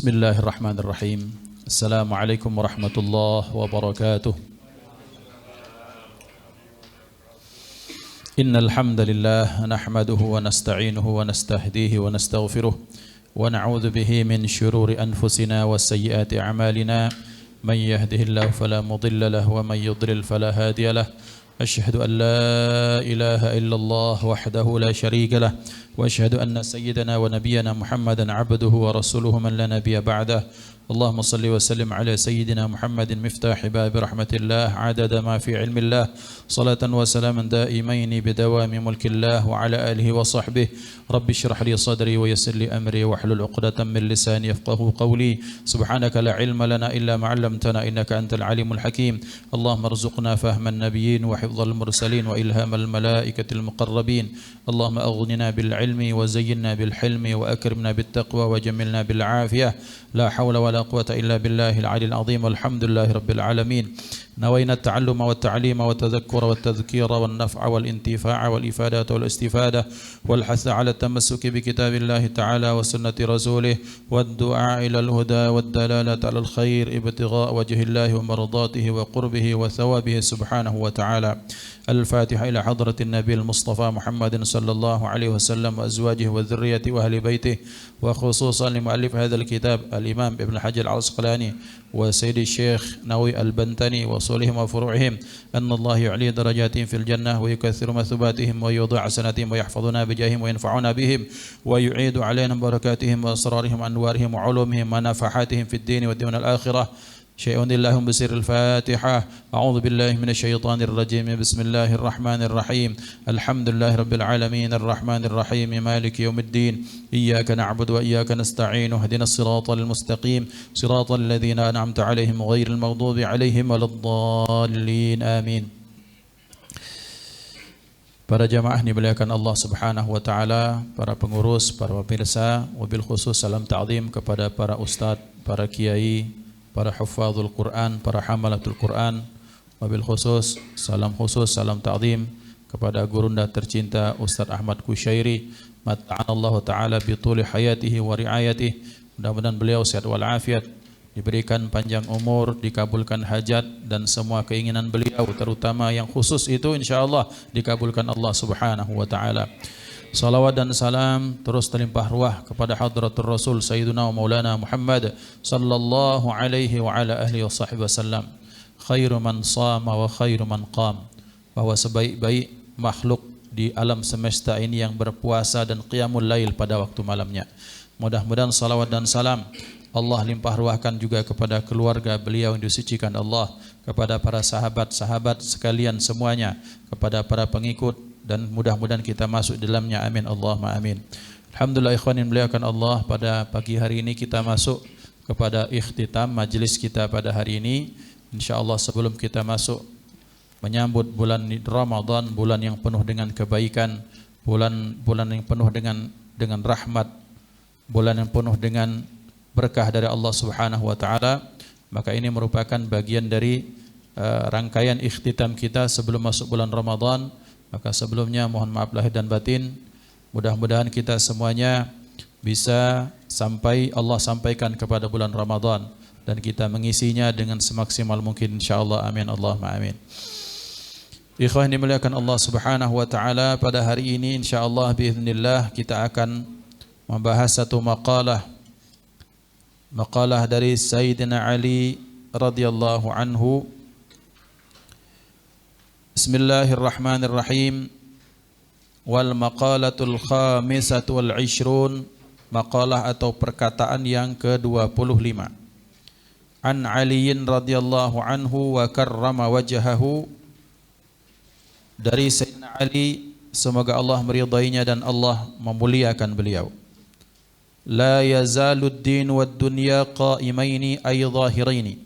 Bismillahirrahmanirrahim. Assalamualaikum warahmatullahi wabarakatuh. Innal hamdalillah nahmaduhu wa nasta'inuhu wa nastahdihi wa nastaghfiruh wa na'udzu bihi min shururi anfusina wa sayyiati a'malina. Man yahdihillahu fala mudilla lahu wa man yudlil fala hadiya lahu. Asyhadu an la ilaha illallah wahdahu la syarika lah wa asyhadu anna sayyidana wa nabiyyana Muhammadan abduhu wa rasuluhu man la nabiyya ba'dah. Allahumma salli wa sallim ala sayyidina Muhammadin miftahi babi rahmatillah adada ma fi ilmillah salatan wa salaman daimaini bidawami mulkillah wa ala alihi wa sahbihi. Rabbi shrah li sadri wa yassir li amri wa hlul 'uqdatam min lisani yafqahu qawli. Subhanaka la ilma lana illa ma 'allamtana innaka antal alimul hakim. Allahumma arzuqna fahman nabiyyin wa hifdhal mursalin wa ilhamal malaikatil muqarrabin. Allahumma aghnina bil ilmi wa zayyinna bil hilmi wa akrimna bit taqwa wa jammilna bil afiyah. La hawla wa la quwwata illa billahil 'aliyyil 'azim. Walhamdulillahi rabbil alamin. Nawayna at-ta'alluma wa at-ta'lima wa at-tadhakkura wa at-tadhkira wa an-naf'a wal intifa'a wal ifadata wal istifada wal hatha 'ala at-tamassuki bi kitabillahi ta'ala wa sunnati rasulih wa ad-du'a ila al-huda wa ad-dalalata 'ala al-khair ibtigha'a wajhillahi wa mardatihi wa qurbihi wa thawabihi subhanahu wa ta'ala. Al-Fatiha ila hadratin Nabi al-Mustafa Muhammadin sallallahu alaihi wasallam wa azwajihi wa dhurriyyati wa ahli baitihi wa khususan li muallif hadzal kitab al-Imam Ibn Hajar al-Asqalani wa Sayyidi Syekh Nawawi al-Bantani wa sulihim wa furu'ihim anna Allah yu'li darajatihim fil jannah wa yukaththiru mathubatihim wa yudhi' hasanatihim wa yahfazuna bijahihim wa yanfa'una bihim wa yu'idu 'alaina barakatihim wa asrarihim anwarihim wa 'ulumihim wa nafahatihim fid din wa dunya al-akhirah. شيء لهم بسر الفاتحة. أعوذ بالله من الشيطان الرجيم. بسم الله الرحمن الرحيم. الحمد لله رب العالمين الرحمن الرحيم مالك يوم الدين. إياك نعبد وإياك نستعين. اهدنا الصراط المستقيم صراط الذين أنعمت عليهم غير المغضوب عليهم ولا الضالين آمين. Para jamaah dimuliakan Allah Subhanahu wa taala, para pengurus, para pemirsa, wabil khusus salam ta'zim kepada para ustadz, para kiai, para hufadzul Quran, para hamalatul Quran, wabil khusus salam ta'zim kepada gurunda tercinta Ustaz Ahmad Kushairi. Mata'anallahu ta'ala bituli hayatihi wa riayatihi. Mudah-mudahan beliau sehat walafiat, diberikan panjang umur, dikabulkan hajat dan semua keinginan beliau, terutama yang khusus itu insyaallah dikabulkan Allah Subhanahu wa taala. Salawat dan salam terus terlimpah ruah kepada hadratur Rasul Sayyiduna wa Maulana Muhammad sallallahu alaihi wa ala ahli wa sahbihi wasallam. Khairu man sama wa khairu man qam. Bahwa sebaik-baik makhluk di alam semesta ini yang berpuasa dan qiyamul lail pada waktu malamnya. Mudah-mudahan salawat dan salam Allah limpah ruahkan juga kepada keluarga beliau yang disucikan Allah, kepada para sahabat-sahabat sekalian semuanya, kepada para pengikut, dan mudah-mudahan kita masuk dalamnya. Amin Allahumma amin. Alhamdulillah ikhwanin muliakan Allah, pada pagi hari ini kita masuk kepada ikhtitam majlis kita pada hari ini. InsyaAllah sebelum kita masuk menyambut bulan Ramadan, bulan yang penuh dengan kebaikan, bulan yang penuh dengan rahmat, bulan yang penuh dengan berkah dari Allah Subhanahu wa taala, maka ini merupakan bagian dari rangkaian ikhtitam kita sebelum masuk bulan Ramadan. Maka sebelumnya mohon maaf lahir dan batin. Mudah-mudahan kita semuanya bisa Allah sampaikan kepada bulan Ramadan dan kita mengisinya dengan semaksimal mungkin insyaallah. Amin Allahumma amin. Ikhwan dimuliakan Allah Subhanahu wa taala, pada hari ini insyaallah biiznillah kita akan membahas satu maqalah dari Sayyidina Ali radhiyallahu anhu. Bismillahirrahmanirrahim. Wal maqalatul khamisatu wal 'ishrun, maqalah atau perkataan yang ke-25. An Aliin radhiyallahu anhu wa karrama wajhahu, dari Sayyidina Ali, semoga Allah meridainya dan Allah memuliakan beliau. La yazalud din wad dunya qa'imaini ay zahiraini,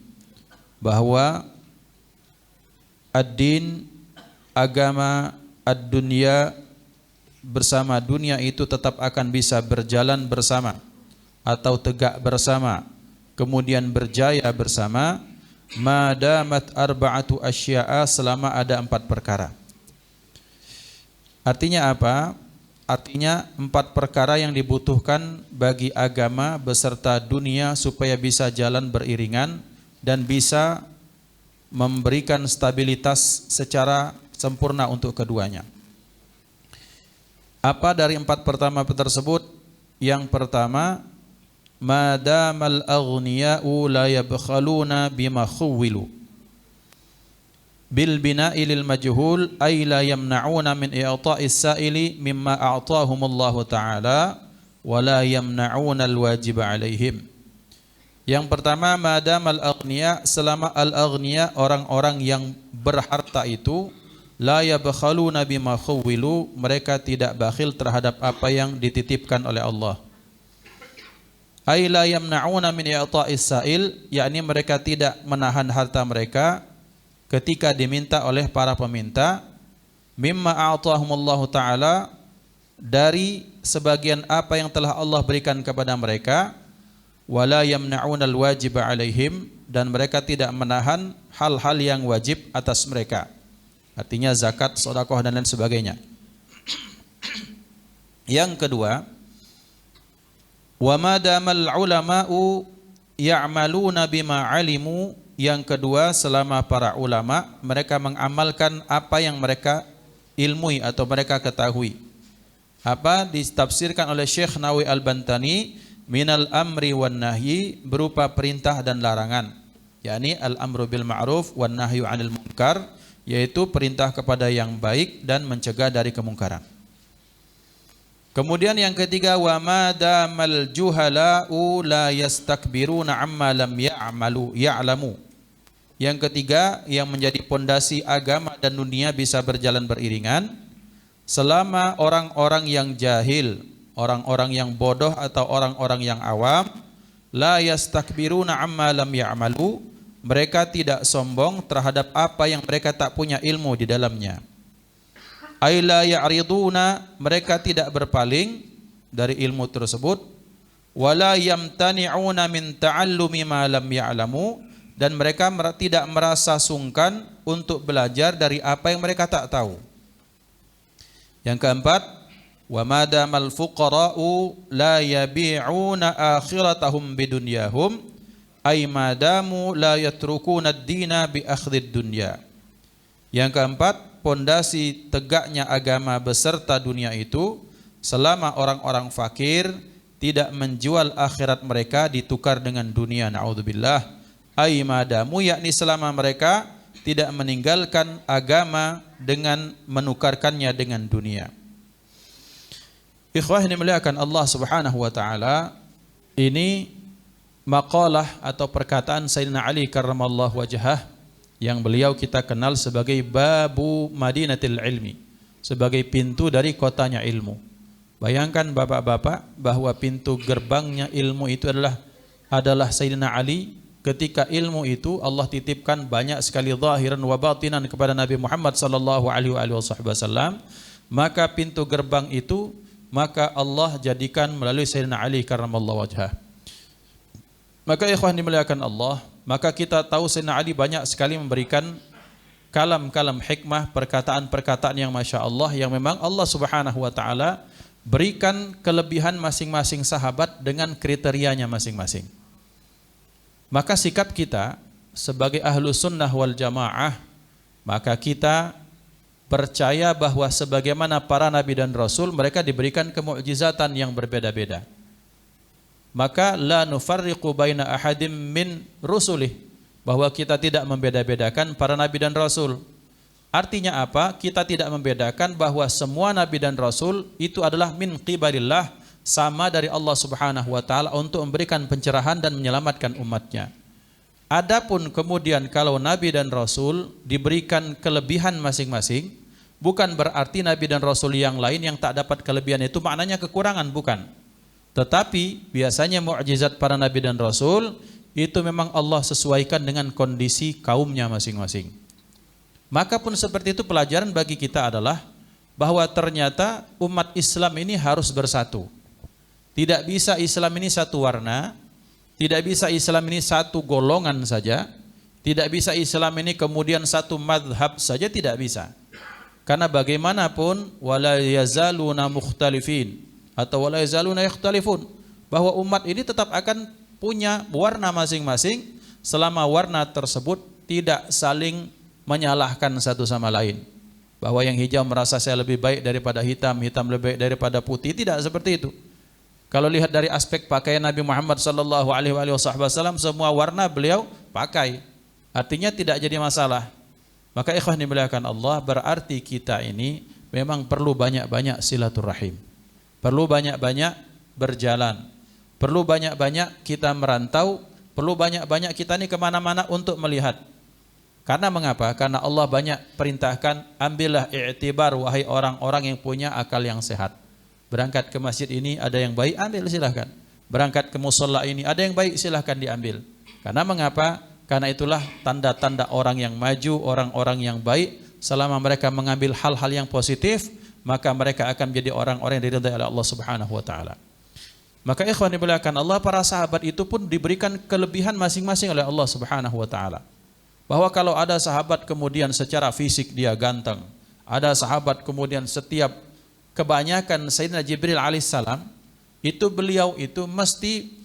bahwa ad-din, agama, ad-dunya bersama dunia itu tetap akan bisa berjalan bersama atau tegak bersama, kemudian berjaya bersama, madamat arba'atu asya'a, selama ada 4 perkara. Artinya apa? Artinya 4 perkara yang dibutuhkan bagi agama beserta dunia supaya bisa jalan beriringan dan bisa memberikan stabilitas secara sempurna untuk keduanya. Apa dari 4 pertama tersebut? Yang pertama, madamal aghniya'u la yabkhaluna bima khuwilu bil bina'i lil majhul ay la yamna'una min i'ta'is sa'ili mimma a'tahumullahu ta'ala wa la yamna'una al-wajib 'alaihim. Yang pertama, madamal aghniya, selama al-aghniya orang-orang yang berharta itu, la yabkhaluna bima khuwilu, mereka tidak bakhil terhadap apa yang dititipkan oleh Allah. Ay la yamna'una min i'ta'is sa'il, yakni mereka tidak menahan harta mereka ketika diminta oleh para peminta, mimma a'tahumullahu ta'ala, dari sebagian apa yang telah Allah berikan kepada mereka, wala yamna'una al-wajib 'alaihim, dan mereka tidak menahan hal-hal yang wajib atas mereka. Artinya zakat, sedekah dan lain sebagainya. Yang kedua, wa madamal ulama'u ya'maluna bima 'alimu, yang kedua, selama para ulama mereka mengamalkan apa yang mereka ilmui atau mereka ketahui. Apa ditafsirkan oleh Syekh Nawawi Al-Bantani, minal amri wan nahyi, berupa perintah dan larangan, yakni al-amru bil ma'ruf wan nahyu 'anil munkar, yaitu perintah kepada yang baik dan mencegah dari kemungkaran. Kemudian yang ketiga, wa madamal juhala'u la yastakbiruna amma lam ya'lamu. Yang ketiga yang menjadi pondasi agama dan dunia bisa berjalan beriringan, selama orang-orang yang jahil, orang-orang yang bodoh atau orang-orang yang awam, la yastakbiruna amma lam ya'malu, mereka tidak sombong terhadap apa yang mereka tak punya ilmu di dalamnya. Ay la ya'riduna, mereka tidak berpaling dari ilmu tersebut, wala yamtani'una min ta'allumi ma lam ya'lamu, dan mereka tidak merasa sungkan untuk belajar dari apa yang mereka tak tahu. Yang keempat, wa madamal fuqara'u la yabi'una akhiratahum bidunyahum, ay madamu la yatrukuna ad-dina bi akhdhid dunya. Yang keempat, pondasi tegaknya agama beserta dunia itu, selama orang-orang fakir tidak menjual akhirat mereka ditukar dengan dunia, naudzubillah. Ay madamu, yakni selama mereka tidak meninggalkan agama dengan menukarkannya dengan dunia. Ikhwah ini muliakan Allah Subhanahu wa taala, ini maqalah atau perkataan Sayyidina Ali karramallahu wajhah yang beliau kita kenal sebagai Babu Madinatil Ilmi, sebagai pintu dari kotanya ilmu. Bayangkan bapak-bapak bahwa pintu gerbangnya ilmu itu adalah Sayyidina Ali. Ketika ilmu itu Allah titipkan banyak sekali zahiran wa batinan kepada Nabi Muhammad sallallahu alaihi wasallam, maka pintu gerbang itu maka Allah jadikan melalui Sayyidina Ali karramallahu wajhah. Maka ikhwan dimuliakan Allah, maka kita tahu Sayyidina Ali banyak sekali memberikan kalam-kalam hikmah, perkataan-perkataan yang Masya Allah, yang memang Allah Subhanahu wa ta'ala berikan kelebihan masing-masing sahabat dengan kriterianya masing-masing. Maka sikap kita sebagai ahlu sunnah wal jamaah, maka kita percaya bahwa sebagaimana para nabi dan rasul, mereka diberikan kemu'jizatan yang berbeda-beda. Maka la nufarriqu baina ahadim min rusulih, bahwa kita tidak membeda-bedakan para nabi dan rasul. Artinya apa? Kita tidak membedakan bahwa semua nabi dan rasul itu adalah min qibalillah, sama dari Allah Subhanahu wa taala untuk memberikan pencerahan dan menyelamatkan umatnya. Adapun kemudian kalau nabi dan rasul diberikan kelebihan masing-masing, bukan berarti nabi dan rasul yang lain yang tak dapat kelebihan itu maknanya kekurangan, bukan. Tetapi biasanya mukjizat para nabi dan rasul itu memang Allah sesuaikan dengan kondisi kaumnya masing-masing. Maka pun seperti itu, pelajaran bagi kita adalah bahwa ternyata umat Islam ini harus bersatu. Tidak bisa Islam ini satu warna, tidak bisa Islam ini satu golongan saja, tidak bisa Islam ini kemudian satu madhab saja, tidak bisa. Karena bagaimanapun wala yazaluna mukhtalifin atau wala yazaluna yakhtalifun, bahwa umat ini tetap akan punya warna masing-masing selama warna tersebut tidak saling menyalahkan satu sama lain. Bahwa yang hijau merasa saya lebih baik daripada hitam, hitam lebih baik daripada putih, tidak seperti itu. Kalau lihat dari aspek pakaian Nabi Muhammad sallallahu alaihi wasallam, semua warna beliau pakai. Artinya tidak jadi masalah. Maka ikhwan dimuliakan Allah, berarti kita ini memang perlu banyak-banyak silaturahim. Perlu banyak-banyak berjalan. Perlu banyak-banyak kita merantau. Perlu banyak-banyak kita ini kemana-mana untuk melihat. Karena mengapa? Karena Allah banyak perintahkan, ambillah i'tibar wahai orang-orang yang punya akal yang sehat. Berangkat ke masjid ini ada yang baik, ambil silahkan. Berangkat ke musholla ini ada yang baik, silahkan diambil. Karena mengapa? Karena itulah tanda-tanda orang yang maju, orang-orang yang baik. Selama mereka mengambil hal-hal yang positif, maka mereka akan menjadi orang-orang yang diridhai oleh Allah Subhanahu wa taala. Maka ikhwan dimuliakan Allah, para sahabat itu pun diberikan kelebihan masing-masing oleh Allah Subhanahu wa taala. Bahwa kalau ada sahabat kemudian secara fisik dia ganteng, ada sahabat kemudian setiap kebanyakan Sayyidina Jibril alaihissalam itu beliau itu mesti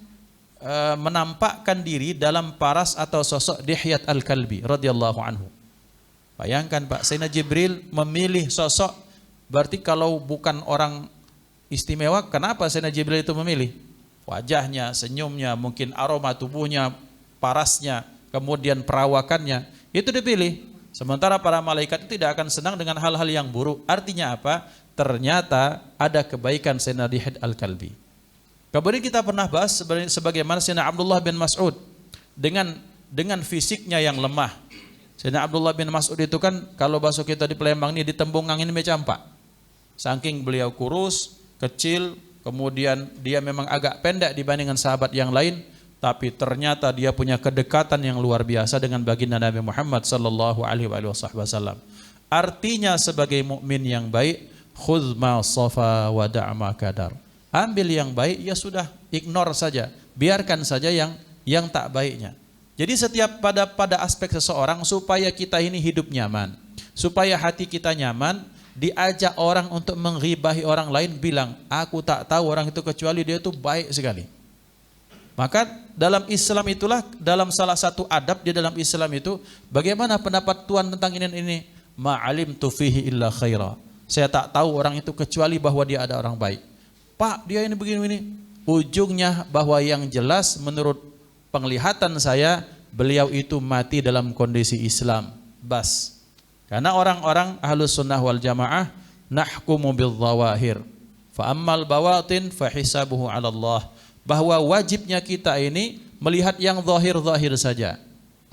menampakkan diri dalam paras atau sosok Dihyat al-Kalbi radhiyallahu anhu. Bayangkan Pak, Sayyidina Jibril memilih sosok, berarti kalau bukan orang istimewa, kenapa Sayyidina Jibril itu memilih? Wajahnya, senyumnya, mungkin aroma tubuhnya, parasnya, kemudian perawakannya, itu dipilih. Sementara para malaikat itu tidak akan senang dengan hal-hal yang buruk. Artinya apa? Ternyata ada kebaikan Sayyidina Dihyat al-Kalbi. Kemudian kita pernah bahas sebagaimana Sayyidina Abdullah bin Mas'ud dengan fisiknya yang lemah. Sayyidina Abdullah bin Mas'ud itu kan kalau bahasa kita di Palembang ini ditembung angin mecampak. Saking beliau kurus, kecil, kemudian dia memang agak pendek dibandingkan sahabat yang lain, tapi ternyata dia punya kedekatan yang luar biasa dengan baginda Nabi Muhammad sallallahu alaihi wasallam. Artinya sebagai mukmin yang baik, khudz ma safa wa da' ma kadar. Ambil yang baik, ya sudah, ignore saja, biarkan saja yang tak baiknya. Jadi setiap pada aspek seseorang, supaya kita ini hidup nyaman, supaya hati kita nyaman, diajak orang untuk menghibahi orang lain, bilang, aku tak tahu orang itu kecuali dia itu baik sekali. Maka dalam Islam itulah, dalam salah satu adab di dalam Islam itu, bagaimana pendapat Tuhan tentang ini? Ma'alimtu fihi illa khaira. Saya tak tahu orang itu kecuali bahwa dia ada orang baik. Pak, dia ini begini-begini. Ujungnya bahwa yang jelas menurut penglihatan saya, beliau itu mati dalam kondisi Islam. Bas. Karena orang-orang ahlus sunnah wal jamaah nahkumu bil zawahir. Fa ammal bawatin fa hisabuhu 'ala Allah. Bahwa wajibnya kita ini melihat yang zahir-zahir saja.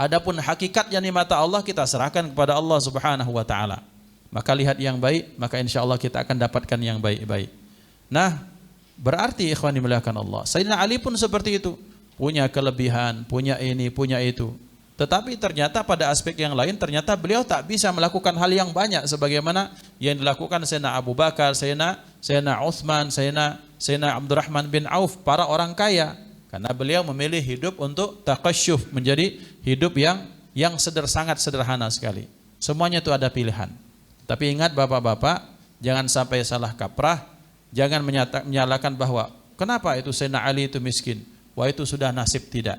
Adapun hakikat yang di mata Allah kita serahkan kepada Allah Subhanahu wa taala. Maka lihat yang baik, maka insyaallah kita akan dapatkan yang baik-baik. Nah, berarti ikhwan dimuliakan Allah, Sayyidina Ali pun seperti itu, punya kelebihan, punya ini, punya itu. Tetapi ternyata pada aspek yang lain, ternyata beliau tak bisa melakukan hal yang banyak sebagaimana yang dilakukan Sayyidina Abu Bakar, Sayyidina Uthman, Sayyidina Abdurrahman bin Auf, para orang kaya. Karena beliau memilih hidup untuk taqasyuf, menjadi hidup yang sangat sederhana sekali. Semuanya itu ada pilihan. Tapi ingat bapak-bapak, jangan sampai salah kaprah. Jangan menyalahkan bahwa kenapa itu Sayyidina Ali itu miskin. Wah, itu sudah nasib, tidak.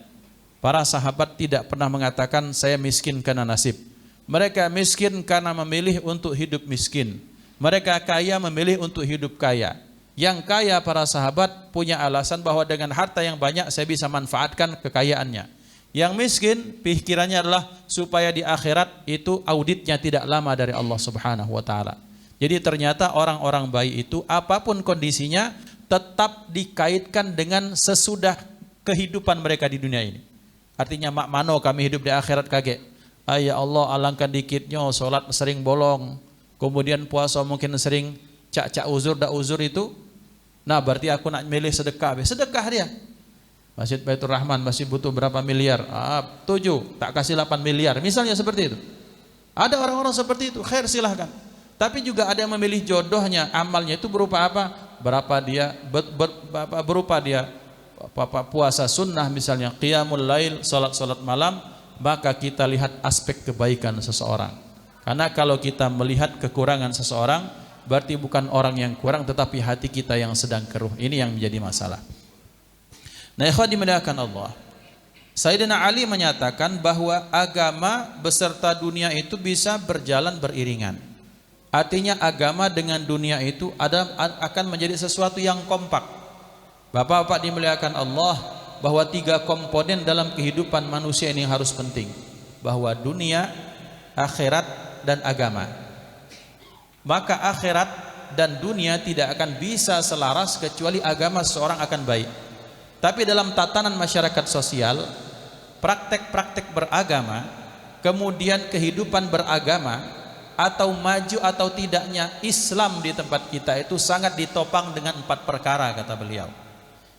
Para sahabat tidak pernah mengatakan saya miskin karena nasib. Mereka miskin karena memilih untuk hidup miskin. Mereka kaya memilih untuk hidup kaya. Yang kaya para sahabat punya alasan bahwa dengan harta yang banyak saya bisa manfaatkan kekayaannya. Yang miskin pikirannya adalah supaya di akhirat itu auditnya tidak lama dari Allah Subhanahu wa taala. Jadi ternyata orang-orang baik itu apapun kondisinya tetap dikaitkan dengan sesudah kehidupan mereka di dunia ini. Artinya mak mano kami hidup di akhirat kaget. Ya Allah, alangkah dikitnya sholat sering bolong, kemudian puasa mungkin sering cak uzur itu. Nah berarti aku nak milih sedekah. Sedekah dia. Masjid Baitur Rahman masih butuh berapa miliar? 7, tak kasih 8 miliar. Misalnya seperti itu. Ada orang-orang seperti itu, khair silahkan. Tapi juga ada yang memilih jodohnya, amalnya itu berupa apa? Berupa dia puasa sunnah misalnya, qiyamul lail, salat malam, maka kita lihat aspek kebaikan seseorang. Karena kalau kita melihat kekurangan seseorang, berarti bukan orang yang kurang, tetapi hati kita yang sedang keruh. Ini yang menjadi masalah. Nah, ikhwan dimuliakan Allah, Sayyidina Ali menyatakan bahwa agama beserta dunia itu bisa berjalan beriringan. Artinya agama dengan dunia itu akan menjadi sesuatu yang kompak. Bapak-bapak dimuliakan Allah, bahwa 3 komponen dalam kehidupan manusia ini harus penting, bahwa dunia, akhirat, dan agama. Maka akhirat dan dunia tidak akan bisa selaras kecuali agama seseorang akan baik. Tapi dalam tatanan masyarakat sosial, praktek-praktek beragama, kemudian kehidupan beragama, atau maju atau tidaknya Islam di tempat kita itu sangat ditopang dengan 4 perkara, kata beliau.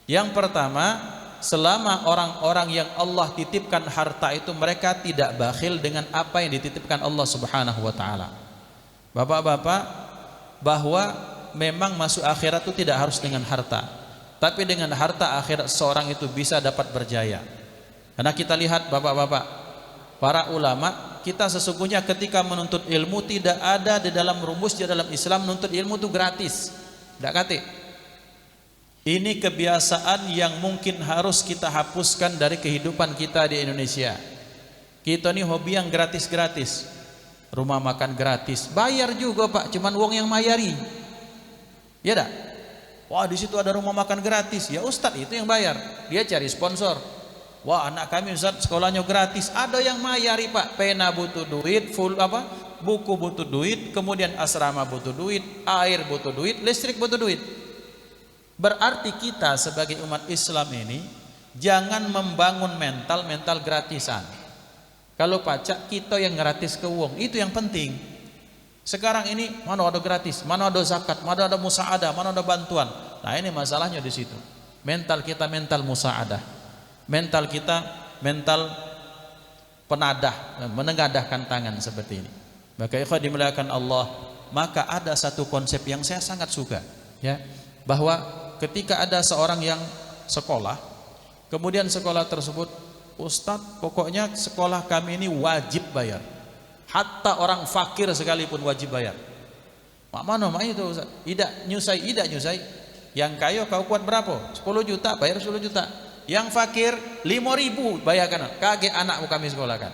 Yang pertama, selama orang-orang yang Allah titipkan harta itu, mereka tidak bakhil dengan apa yang dititipkan Allah Subhanahu wa taala. Bapak-bapak, bahwa memang masuk akhirat itu tidak harus dengan harta, tapi dengan harta akhirat seorang itu bisa dapat berjaya. Karena kita lihat bapak-bapak, para ulama kita sesungguhnya ketika menuntut ilmu tidak ada di dalam rumus di dalam Islam menuntut ilmu itu gratis, tidak kate. Ini kebiasaan yang mungkin harus kita hapuskan dari kehidupan kita di Indonesia. Kita ini hobi yang gratis-gratis. Rumah makan gratis, bayar juga Pak, cuman uang yang mayari. Ya dah. Wah, di situ ada rumah makan gratis. Ya Ustadz itu yang bayar. Dia cari sponsor. Wah, anak kami Ustadz sekolahnya gratis. Ada yang mayari Pak. Pena butuh duit, buku butuh duit, kemudian asrama butuh duit, air butuh duit, listrik butuh duit. Berarti kita sebagai umat Islam ini jangan membangun mental gratisan. Kalau pacak kita yang gratis ke uang, itu yang penting. Sekarang ini mana ada gratis, mana ada zakat, mana ada musaadah, mana ada bantuan. Nah, ini masalahnya di situ. Mental kita mental musaadah. Mental kita mental penadah, menengadahkan tangan seperti ini. Maka ikhwan dimuliakan Allah, maka ada satu konsep yang saya sangat suka, ya, bahwa ketika ada seorang yang sekolah, kemudian sekolah tersebut, Ustadz pokoknya sekolah kami ini wajib bayar, hatta orang fakir sekalipun wajib bayar. Mak mana mak itu Ustadz? Tidak nyusai. Yang kaya kau kuat berapa? 10 juta, bayar 10 juta. Yang fakir 5.000 bayarkan. Kaget anakmu kami sekolahkan.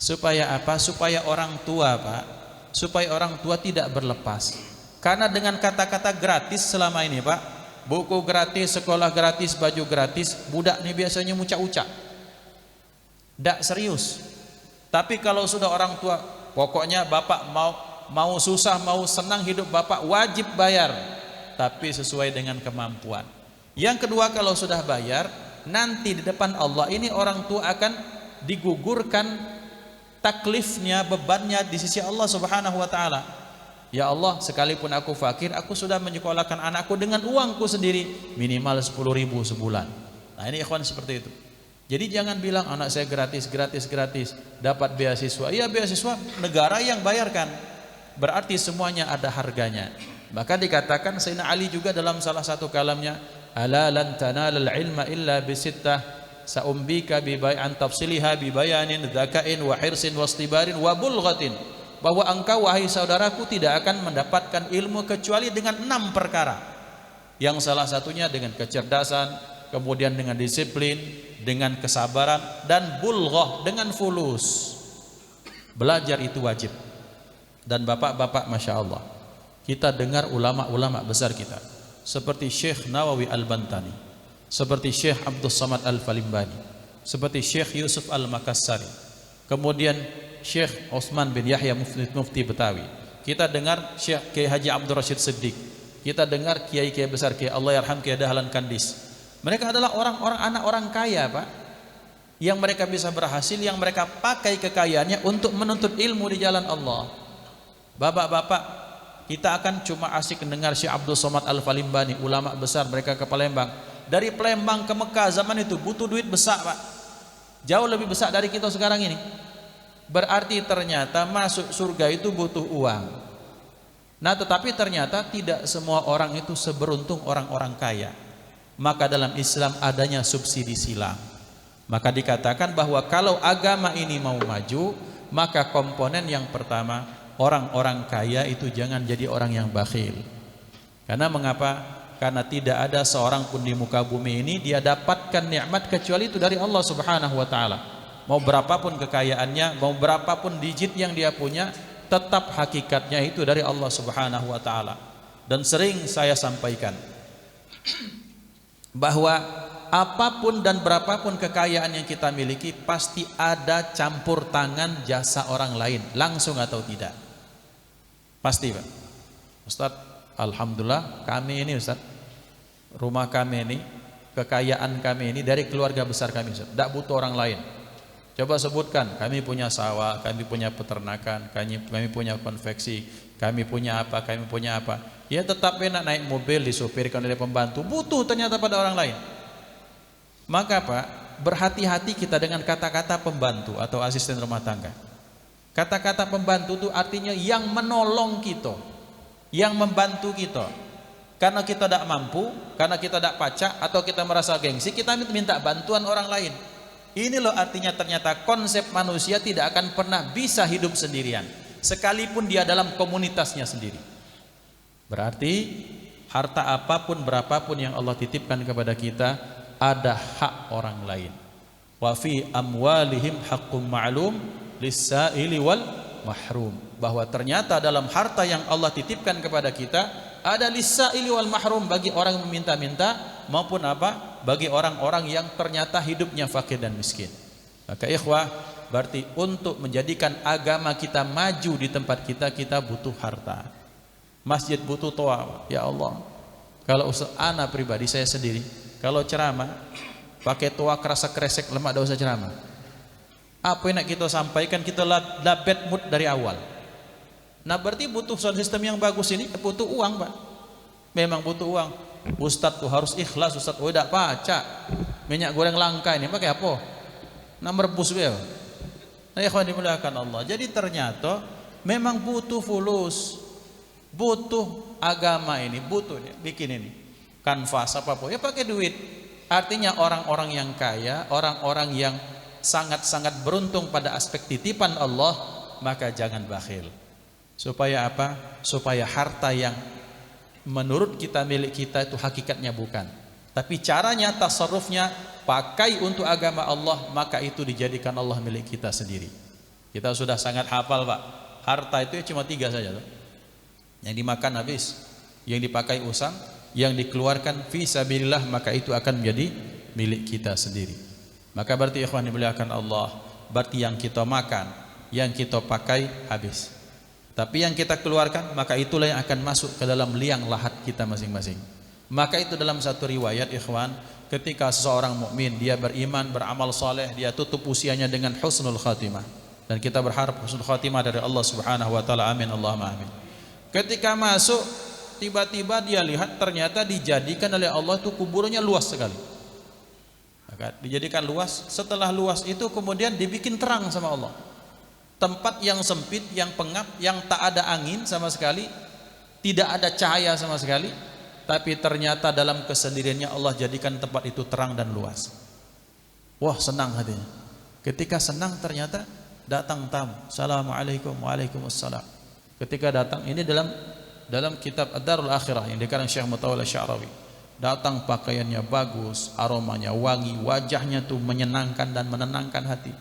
Supaya apa? Supaya orang tua Pak, supaya orang tua tidak berlepas. Karena dengan kata-kata gratis selama ini Pak, buku gratis, sekolah gratis, baju gratis, budak ini biasanya mucak-ucak, tidak serius. Tapi kalau sudah orang tua, pokoknya bapak mau susah mau senang hidup bapak wajib bayar, tapi sesuai dengan kemampuan. Yang kedua, kalau sudah bayar, nanti di depan Allah ini orang tua akan digugurkan taklifnya, bebannya di sisi Allah Subhanahu wa taala. Ya Allah, sekalipun aku fakir, aku sudah menyekolahkan anakku dengan uangku sendiri, minimal 10.000 sebulan. Nah, ini ikhwan seperti itu. Jadi jangan bilang anak saya gratis, dapat beasiswa. Iya, beasiswa negara yang bayarkan. Berarti semuanya ada harganya. Maka dikatakan Sayyidina Ali juga dalam salah satu kalamnya, ala lan tanalal ilma illa bisittah, saumbika bi bai'an tafsiliha bi bayanin dzakain wa hirsin wastibarin wa bulghatin. Bahwa engkau wahai saudaraku tidak akan mendapatkan ilmu kecuali dengan 6 perkara. Yang salah satunya dengan kecerdasan, kemudian dengan disiplin, dengan kesabaran, dan bulghah, dengan fulus. Belajar itu wajib. Dan bapak-bapak Masya Allah, kita dengar ulama-ulama besar kita seperti Syekh Nawawi Al-Bantani, seperti Syekh Abdul Samad Al-Falimbani, seperti Syekh Yusuf Al-Makassari, kemudian Syekh Osman bin Yahya Mufti Betawi. Kita dengar Syekh Kiai Haji Abdul Rashid Siddiq. Kita dengar kiai-kiai besar, Kiai Allahyarham Kiai Dahlan Kandis. Mereka adalah orang-orang anak orang kaya Pak, yang mereka bisa berhasil, yang mereka pakai kekayaannya untuk menuntut ilmu di jalan Allah. Bapak-bapak, kita akan cuma asik mendengar Syekh Abdul Somad Al-Falimbani, ulama besar, mereka ke Palembang. Dari Palembang ke Mekah zaman itu butuh duit besar Pak, jauh lebih besar dari kita sekarang ini. Berarti ternyata masuk surga itu butuh uang. Nah, tetapi ternyata tidak semua orang itu seberuntung orang-orang kaya. Maka dalam Islam adanya subsidi silang. Maka dikatakan bahwa kalau agama ini mau maju, maka komponen yang pertama, orang-orang kaya itu jangan jadi orang yang bakhil. Karena mengapa? Karena tidak ada seorang pun di muka bumi ini dia dapatkan nikmat kecuali itu dari Allah Subhanahu wa taala. Mau berapapun kekayaannya, mau berapapun digit yang dia punya, tetap hakikatnya itu dari Allah Subhanahu wa taala. Dan sering saya sampaikan bahwa apapun dan berapapun kekayaan yang kita miliki pasti ada campur tangan jasa orang lain, langsung atau tidak. Pasti, Pak. Ustaz, alhamdulillah kami ini, Ustaz, rumah kami ini, kekayaan kami ini dari keluarga besar kami, Ustaz. Tidak butuh orang lain. Coba sebutkan, kami punya sawah, kami punya peternakan, kami punya konveksi, kami punya apa, kami punya apa. Ya tetap enak naik mobil disupirkan oleh pembantu, butuh ternyata pada orang lain. Maka Pak, berhati-hati kita dengan kata-kata pembantu atau asisten rumah tangga. Kata-kata pembantu itu artinya yang menolong kita, yang membantu kita. Karena kita tidak mampu, karena kita tidak pacak, atau kita merasa gengsi, kita minta bantuan orang lain. Ini loh artinya ternyata konsep manusia tidak akan pernah bisa hidup sendirian, sekalipun dia dalam komunitasnya sendiri. Berarti harta apapun berapapun yang Allah titipkan kepada kita, ada hak orang lain. Wa fi amwalihim haqqum ma'lum lis-sa'ili wal mahrum. Bahwa ternyata dalam harta yang Allah titipkan kepada kita ada lis-sa'ili wal mahrum, bagi orang yang meminta-minta maupun apa? Bagi orang-orang yang ternyata hidupnya fakir dan miskin. Maka ikhwah, berarti untuk menjadikan agama kita maju di tempat kita, kita butuh harta. Masjid butuh toa. Ya Allah, kalau ana pribadi saya sendiri, kalau ceramah pakai toa kerasa kresek lemak, tidak usah ceramah. Apa yang nak kita sampaikan, kita labet mood dari awal. Nah berarti butuh sound system yang bagus ini butuh uang, Pak. Memang butuh uang. Ustadz tuh harus ikhlas, Ustadz. Oh tidak pacak, minyak goreng langka ini pakai apa? Nah merebus bel. Nah ikhwan dimuliakan Allah. Jadi ternyata memang butuh fulus, butuh agama ini, butuh ini, bikin ini kanvas apa-apa, ya pakai duit. Artinya orang-orang yang kaya, orang-orang yang sangat-sangat beruntung pada aspek titipan Allah, maka jangan bakhil. Supaya apa? Supaya harta yang menurut kita milik kita itu hakikatnya bukan, tapi caranya, tasarrufnya pakai untuk agama Allah, maka itu dijadikan Allah milik kita sendiri. Kita sudah sangat hafal, Pak. Harta itu cuma 3 saja tuh. Yang dimakan habis, yang dipakai usang, yang dikeluarkan fi sabilillah, maka itu akan menjadi milik kita sendiri. Maka berarti ikhwan dimuliakan Allah, berarti yang kita makan, yang kita pakai habis, tapi yang kita keluarkan, maka itulah yang akan masuk ke dalam liang lahat kita masing-masing. Maka itu dalam satu riwayat ikhwan, ketika seseorang mukmin dia beriman, beramal saleh, dia tutup usianya dengan husnul khatimah, dan kita berharap husnul khatimah dari Allah Subhanahu wa taala. Amin Allahumma amin. Ketika masuk, tiba-tiba dia lihat ternyata dijadikan oleh Allah itu kuburannya luas sekali. Maka dijadikan luas, setelah luas itu kemudian dibikin terang sama Allah. Tempat yang sempit, yang pengap, yang tak ada angin sama sekali, tidak ada cahaya sama sekali, tapi ternyata dalam kesendiriannya Allah jadikan tempat itu terang dan luas. Wah, senang hatinya. Ketika senang ternyata datang tamu. Assalamualaikum, waalaikumsalam. Ketika datang, ini dalam kitab Ad-Darul Akhirah yang dikarang Syekh Mutawalla Sya'rawi. Datang pakaiannya bagus, aromanya wangi, wajahnya tuh menyenangkan dan menenangkan hati.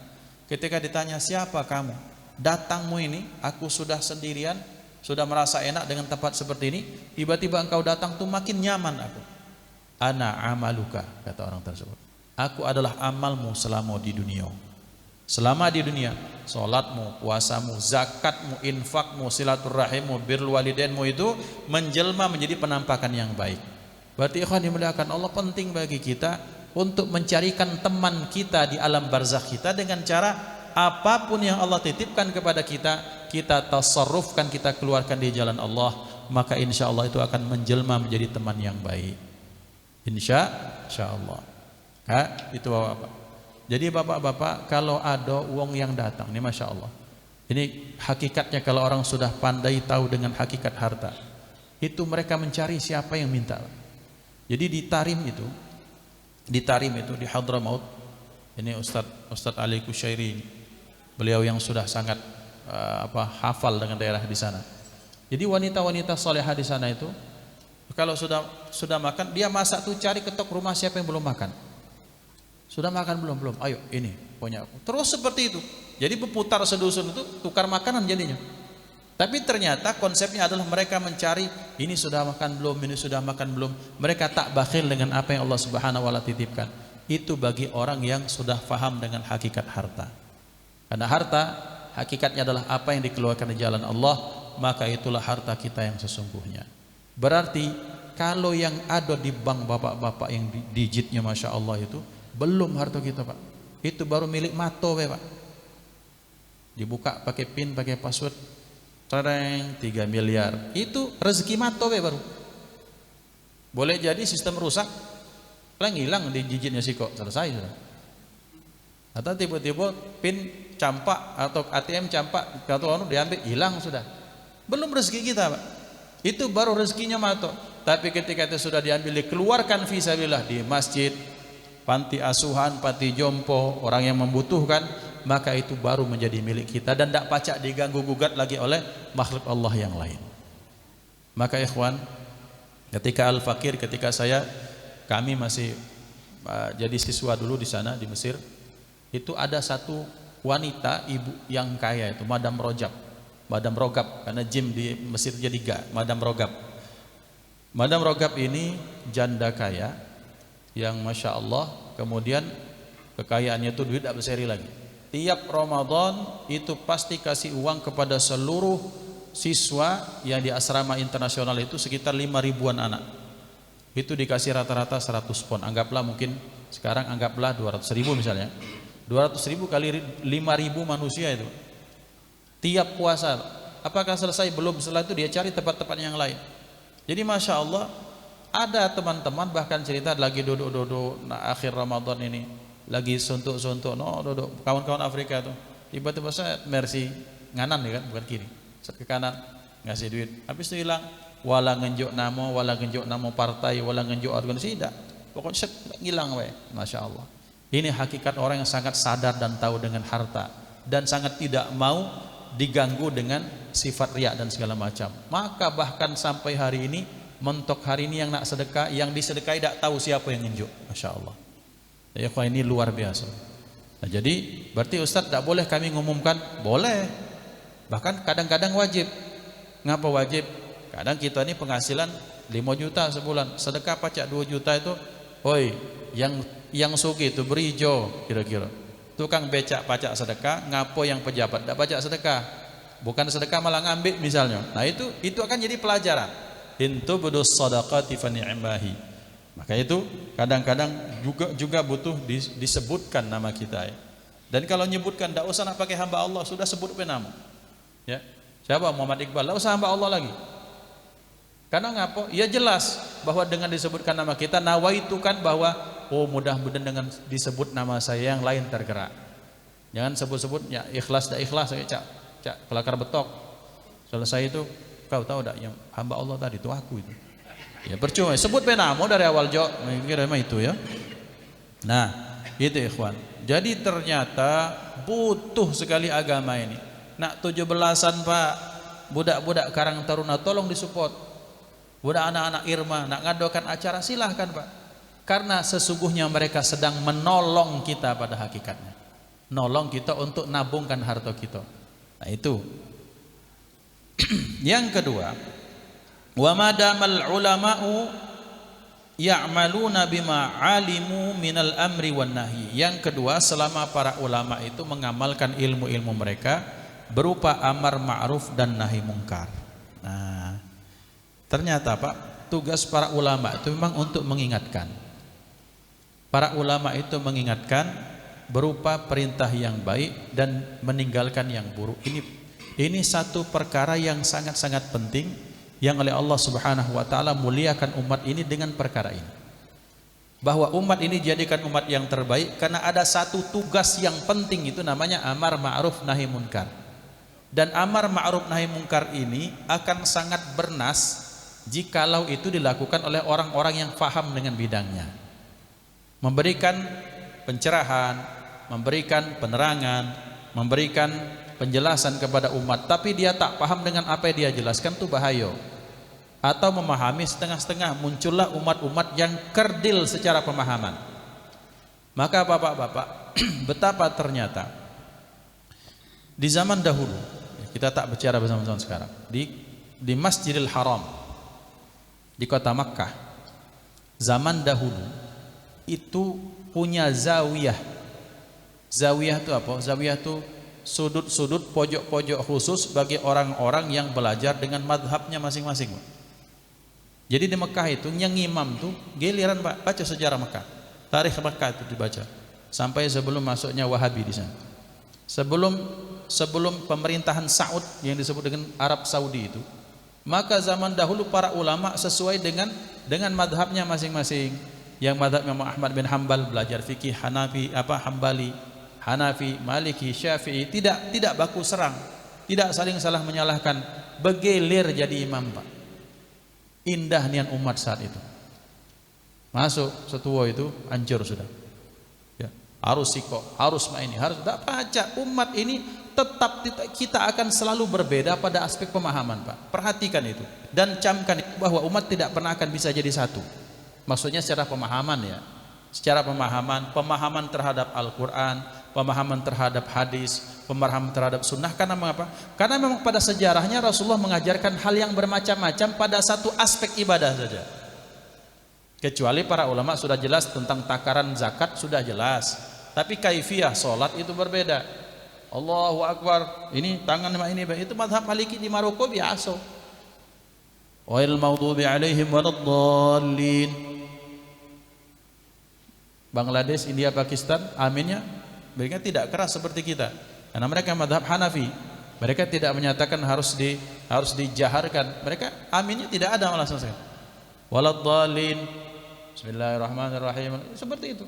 Ketika ditanya, siapa kamu? Datangmu ini, aku sudah sendirian, sudah merasa enak dengan tempat seperti ini, tiba-tiba engkau datang tuh makin nyaman aku. Ana amaluka, kata orang tersebut. Aku adalah amalmu selama di dunia. Selama di dunia, salatmu, puasamu, zakatmu, infakmu, silaturahimmu, birrul walidainmu itu menjelma menjadi penampakan yang baik. Berarti ikhwan dimuliakan Allah, penting bagi kita untuk mencarikan teman kita di alam barzakh kita dengan cara apapun yang Allah titipkan kepada kita, kita tasarrufkan, kita keluarkan di jalan Allah, maka insya Allah itu akan menjelma menjadi teman yang baik. Insya Allah. Itu bapak-bapak. Jadi bapak-bapak, kalau ada uang yang datang, ini masya Allah. Ini hakikatnya kalau orang sudah pandai tahu dengan hakikat harta, itu mereka mencari siapa yang minta. Jadi di Tarim itu di Hadramaut, ini Ustadz Ali Kusyairi, Beliau yang sudah sangat hafal dengan daerah di sana. Jadi wanita-wanita solehah di sana itu kalau sudah makan, dia masak tuh, cari ketok rumah siapa yang belum makan. Sudah makan belum? Belum. Ayo, ini punya aku. Terus seperti itu. Jadi berputar sedusun itu, tukar makanan jadinya. Tapi ternyata konsepnya adalah mereka mencari, ini sudah makan belum, ini sudah makan belum. Mereka tak bakhil dengan apa yang Allah Subhanahu wa Ta'ala titipkan. Itu bagi orang yang sudah faham dengan hakikat harta. Karena harta hakikatnya adalah apa yang dikeluarkan di jalan Allah, maka itulah harta kita yang sesungguhnya. Berarti kalau yang ada di bank bapak-bapak yang digitnya Masya Allah itu belum harta kita, Pak. Itu baru milik mato, Pak. Dibuka pakai PIN, pakai password, 3 miliar. Itu rezeki mato, Pak, baru. Boleh jadi sistem rusak, hilang di digitnya sih kok, selesai sudah. Atau tiba-tiba PIN campak atau ATM campak, atau diambil, hilang sudah. Belum rezeki kita, Pak. Itu baru rezekinya mato. Tapi ketika itu sudah diambil, dikeluarkan fisabilillah di masjid, panti asuhan, panti jompo, orang yang membutuhkan, maka itu baru menjadi milik kita dan tidak pacak diganggu gugat lagi oleh makhluk Allah yang lain. Maka ikhwan, ketika Al-Fakir, ketika kami masih jadi siswa dulu di sana di Mesir, itu ada satu wanita ibu yang kaya, itu Madam Rogab, karena Jim di Mesir jadi Madam Rogab. Madam Rogab ini janda kaya yang Masya Allah, kemudian kekayaannya itu duit tak berseri lagi. Tiap Ramadan itu pasti kasih uang kepada seluruh siswa yang di asrama internasional itu sekitar 5.000-an anak. Itu dikasih rata-rata 100 pon. Anggaplah mungkin sekarang 200.000 misalnya. 200.000 kali 5.000 manusia itu. Tiap puasa. Apakah selesai? Belum. Setelah itu dia cari tempat-tempat yang lain. Jadi Masya Allah, ada teman-teman bahkan cerita lagi duduk-duduk akhir Ramadan ini, lagi suntuk-suntuk, duduk kawan-kawan Afrika tuh, tiba-tiba saya mercy nganan ya kan, bukan kiri, set ke kanan ngasih duit, habis itu hilang, wala ngenjuk namo partai, wala ngenjuk organisasi, tidak, pokoknya set hilang we. Masya Allah, ini hakikat orang yang sangat sadar dan tahu dengan harta dan sangat tidak mau diganggu dengan sifat riya dan segala macam. Maka bahkan sampai hari ini, mentok hari ini yang nak sedekah, yang disedekahi tidak tahu siapa yang nunjuk. Masya Allah. Ya, ini luar biasa. Nah, jadi berarti Ustaz tidak boleh kami ngumumkan? Boleh. Bahkan kadang-kadang wajib. Ngapa wajib? Kadang kita ini penghasilan 5 juta sebulan, sedekah pacak 2 juta itu, hoi, yang sugi itu beri jo kira-kira. Tukang becak pacak sedekah, ngapo yang pejabat tidak pacak sedekah, bukan sedekah malah ngambil misalnya. Nah itu akan jadi pelajaran. Intu budus sadaqati fa ni'mahi. Maka itu kadang-kadang juga butuh disebutkan nama kita ya. Dan kalau nyebutkan tidak usah nak pakai hamba Allah, sudah sebut nama. Ya. Siapa? Muhammad Iqbal. Tidak usah hamba Allah lagi. Karena ngapo? Ya jelas bahwa dengan disebutkan nama kita, nawaitu kan bahwa mudah-mudahan dengan disebut nama saya yang lain tergerak. Jangan sebut-sebut ya ikhlas dak ikhlas saya cak kelakar betok. Selesai itu kau tahu tak yang hamba Allah tadi itu aku itu. Ya percuma sebut nama dari awal jo, kira itu ya. Nah, itu ikhwan. Jadi ternyata butuh sekali agama ini. Nak 17-an Pak, budak-budak Karang Taruna tolong disupport. Budak anak-anak Irma nak ngadakan acara silahkan Pak. Karena sesungguhnya mereka sedang menolong kita pada hakikatnya. Nolong kita untuk nabungkan harta kita. Nah itu. Yang kedua, wa madamal ulama'u ya'maluna bima 'alimu minal amri wan nahyi. Yang kedua, selama para ulama itu mengamalkan ilmu-ilmu mereka berupa amar ma'ruf dan nahi mungkar. Nah, ternyata Pak, tugas para ulama itu memang untuk mengingatkan. Para ulama itu mengingatkan berupa perintah yang baik dan meninggalkan yang buruk. Ini satu perkara yang sangat-sangat penting yang oleh Allah Subhanahu wa taala muliakan umat ini dengan perkara ini. Bahwa umat ini dijadikan umat yang terbaik karena ada satu tugas yang penting, itu namanya amar ma'ruf nahi munkar. Dan amar ma'ruf nahi munkar ini akan sangat bernas jikalau itu dilakukan oleh orang-orang yang faham dengan bidangnya. Memberikan pencerahan, memberikan penerangan, memberikan penjelasan kepada umat, tapi dia tak paham dengan apa yang dia jelaskan, itu bahaya. Atau memahami setengah-setengah, muncullah umat-umat yang kerdil secara pemahaman. Maka bapak-bapak, betapa ternyata di zaman dahulu, kita tak bicara bersama-sama sekarang, di Masjidil Haram di kota Makkah, zaman dahulu itu punya zawiyah. Zawiyah itu apa? Zawiyah itu sudut-sudut, pojok-pojok khusus bagi orang-orang yang belajar dengan madhabnya masing-masing. Jadi di Mekah itu yang imam tuh giliran Pak, baca sejarah Mekah, tarikh Mekah itu dibaca sampai sebelum masuknya Wahabi di sana. Sebelum pemerintahan Saud yang disebut dengan Arab Saudi itu, maka zaman dahulu para ulama sesuai dengan madhabnya masing-masing. Yang madhab Imam Ahmad bin Hanbal belajar fikih Hambali, Hanafi, Maliki, Syafi'i, tidak baku serang, tidak saling salah menyalahkan, begilir jadi imam Pak. Indah niat umat saat itu. Masuk setua itu hancur sudah. Ya, harus sikok, harus ini, harus tak baca. Umat ini tetap kita akan selalu berbeda pada aspek pemahaman Pak. Perhatikan itu dan camkan itu, bahwa umat tidak pernah akan bisa jadi satu. Maksudnya secara pemahaman ya. Secara pemahaman terhadap Al-Quran, pemahaman terhadap hadis, pemahaman terhadap sunnah. Karena mengapa? Karena memang pada sejarahnya Rasulullah mengajarkan hal yang bermacam-macam pada satu aspek ibadah saja. Kecuali para ulama sudah jelas tentang takaran zakat, sudah jelas. Tapi kaifiyah sholat itu berbeda. Allahu Akbar, ini tangan ini, itu madhab Maliki di Maroko biasa. Ghairil maghdubi alaihim waladdallin. Bangladesh, India, Pakistan, aminnya mereka tidak keras seperti kita, karena mereka madhab Hanafi. Mereka tidak menyatakan harus dijaharkan, mereka aminnya tidak ada malah selesai. Waladdallin, bismillahirrahmanirrahim, seperti itu.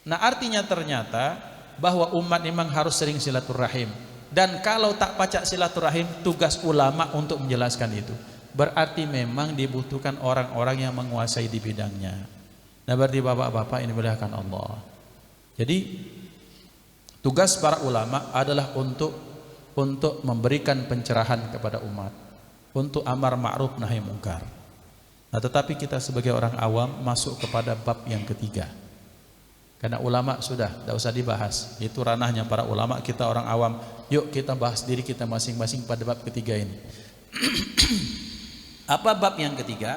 Nah artinya ternyata bahwa umat memang harus sering silaturahim, dan kalau tak pacak silaturahim, tugas ulama untuk menjelaskan itu. Berarti memang dibutuhkan orang-orang yang menguasai di bidangnya. Nah berarti bapak-bapak ini dimuliakan Allah. Jadi tugas para ulama adalah untuk memberikan pencerahan kepada umat, untuk amar ma'ruf nahi mungkar. Nah tetapi kita sebagai orang awam masuk kepada bab yang ketiga. Karena ulama sudah tidak usah dibahas, itu ranahnya para ulama. Kita orang awam, yuk kita bahas diri kita masing-masing pada bab ketiga ini. Apa bab yang ketiga?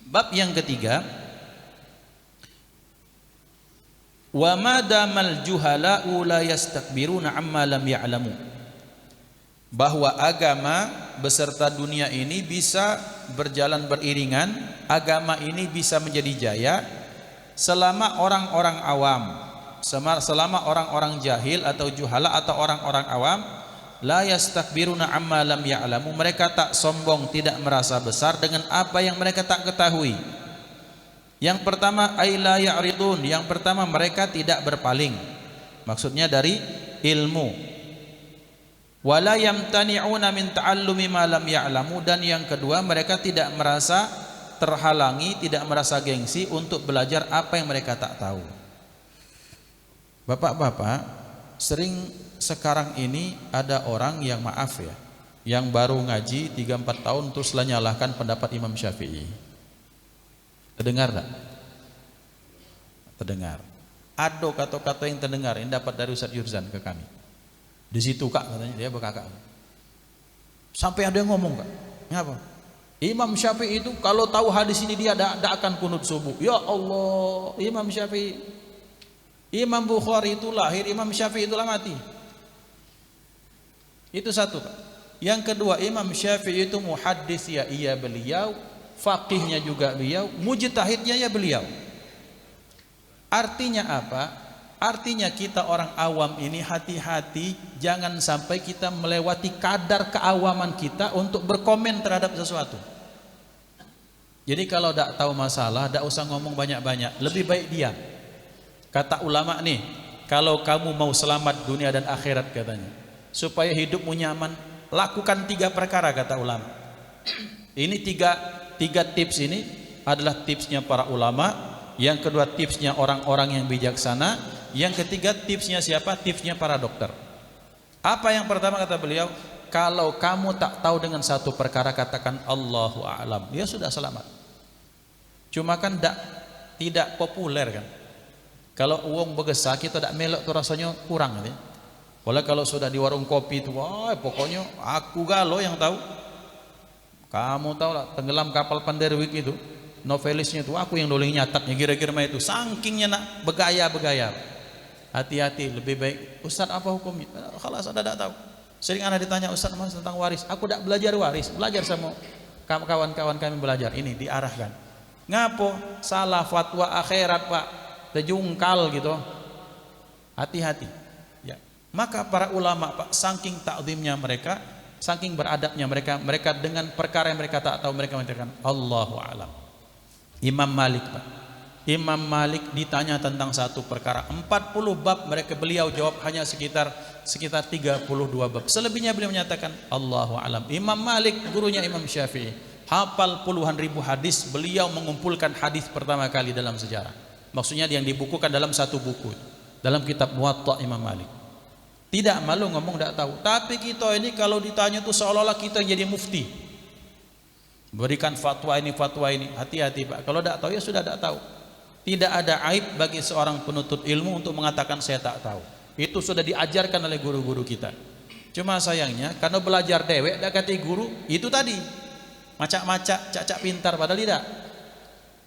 Bab yang ketiga, wa madamal juhala'u la yastakbiruna amma lam ya'lamu, bahwa agama beserta dunia ini bisa berjalan beriringan, agama ini bisa menjadi jaya selama orang-orang awam, selama orang-orang jahil atau juhala atau orang-orang awam, la yastakbiruna amma lam ya'lamu, mereka tak sombong, tidak merasa besar dengan apa yang mereka tak ketahui. Yang pertama aila ya'ridun, yang pertama mereka tidak berpaling, maksudnya dari ilmu. Wala yamtani'una min ta'allumi ma lam ya'lamu, dan yang kedua mereka tidak merasa terhalangi, tidak merasa gengsi untuk belajar apa yang mereka tak tahu. Bapak-bapak, sering sekarang ini ada orang yang maaf ya, yang baru ngaji 3-4 tahun terus menyalahkan pendapat Imam Syafi'i. Terdengar tak? Terdengar. Ada kata-kata yang terdengar yang dapat dari Ustaz Yurzan ke kami. Di situ Kak, katanya dia berkakak. Sampai ada yang ngomong Kak, kenapa? Imam Syafi'i itu kalau tahu hadis ini dia tidak akan kunut subuh. Ya Allah, Imam Syafi'i. Imam Bukhari itu lahir, Imam Syafi'i itulah mati. Itu satu Kak. Yang kedua, Imam Syafi'i itu muhaddis ya iya beliau, faqihnya juga beliau, mujtahidnya ya beliau. Artinya apa? Artinya kita orang awam ini hati-hati, jangan sampai kita melewati kadar keawaman kita untuk berkomen terhadap sesuatu. Jadi kalau tidak tahu masalah, tidak usah ngomong banyak-banyak, lebih baik diam. Kata ulama nih, kalau kamu mau selamat dunia dan akhirat katanya, supaya hidupmu nyaman, lakukan 3 perkara kata ulama. Ini tiga tips ini adalah tipsnya para ulama. Yang kedua tipsnya orang-orang yang bijaksana. Yang ketiga tipsnya siapa? Tipsnya para dokter. Apa yang pertama kata beliau? Kalau kamu tak tahu dengan satu perkara, katakan Allahu a'lam. Dia sudah selamat. Cuma kan tidak populer kan. Kalau uang begesa kita tak melok tuh rasanya kurang gitu. Oleh kalau sudah di warung kopi itu, wah pokoknya aku galau yang tahu. Kamu tahu lah tenggelam kapal Panderwik itu, novelisnya itu aku yang dulu nyatatnya kira-kira itu. Sangkingnya nak begaya. Hati-hati, lebih baik Ustaz apa hukumnya? Kalau saya tidak tahu. Sering anak ditanya Ustaz mas tentang waris. Aku tidak belajar waris, belajar sama kawan-kawan kami belajar. Ini diarahkan. Ngapo salah fatwa akhirat Pak, terjungkal gitu. Hati-hati. Ya. Maka para ulama Pak, saking takzimnya mereka, saking beradabnya mereka dengan perkara yang mereka tak tahu mereka mengatakan Allahu a'lam. Imam Malik Pak, Imam Malik ditanya tentang satu perkara 40 bab beliau jawab hanya sekitar 32 bab. Selebihnya beliau menyatakan Allahu a'lam. Imam Malik gurunya Imam Syafi'i, hafal puluhan ribu hadis. Beliau mengumpulkan hadis pertama kali dalam sejarah. Maksudnya yang dibukukan dalam satu buku, dalam kitab Muwatta Imam Malik. Tidak malu ngomong tidak tahu. Tapi kita ini kalau ditanya itu seolah-olah kita yang jadi mufti, berikan fatwa ini. Hati-hati Pak, kalau tidak tahu ya sudah tidak tahu. Tidak ada aib bagi seorang penuntut ilmu untuk mengatakan saya tak tahu. Itu sudah diajarkan oleh guru-guru kita. Cuma sayangnya karena belajar dewek dak kata guru itu tadi macak-macak cacak pintar padahal tidak.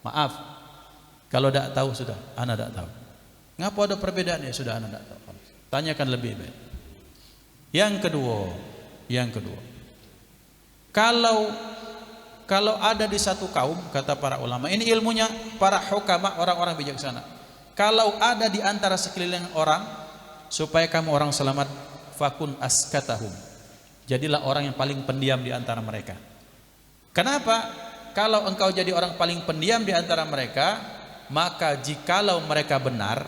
Maaf, kalau tidak tahu sudah ana tidak tahu. Ngapa ada perbedaannya? Sudah ana tidak tahu. Tanyakan lebih baik. Yang kedua, kalau ada di satu kaum, kata para ulama, ini ilmunya para hukama, orang-orang bijaksana. Kalau ada di antara sekeliling orang, supaya kamu orang selamat, fakun askatahum, jadilah orang yang paling pendiam di antara mereka. Kenapa? Kalau engkau jadi orang paling pendiam di antara mereka, maka jikalau mereka benar,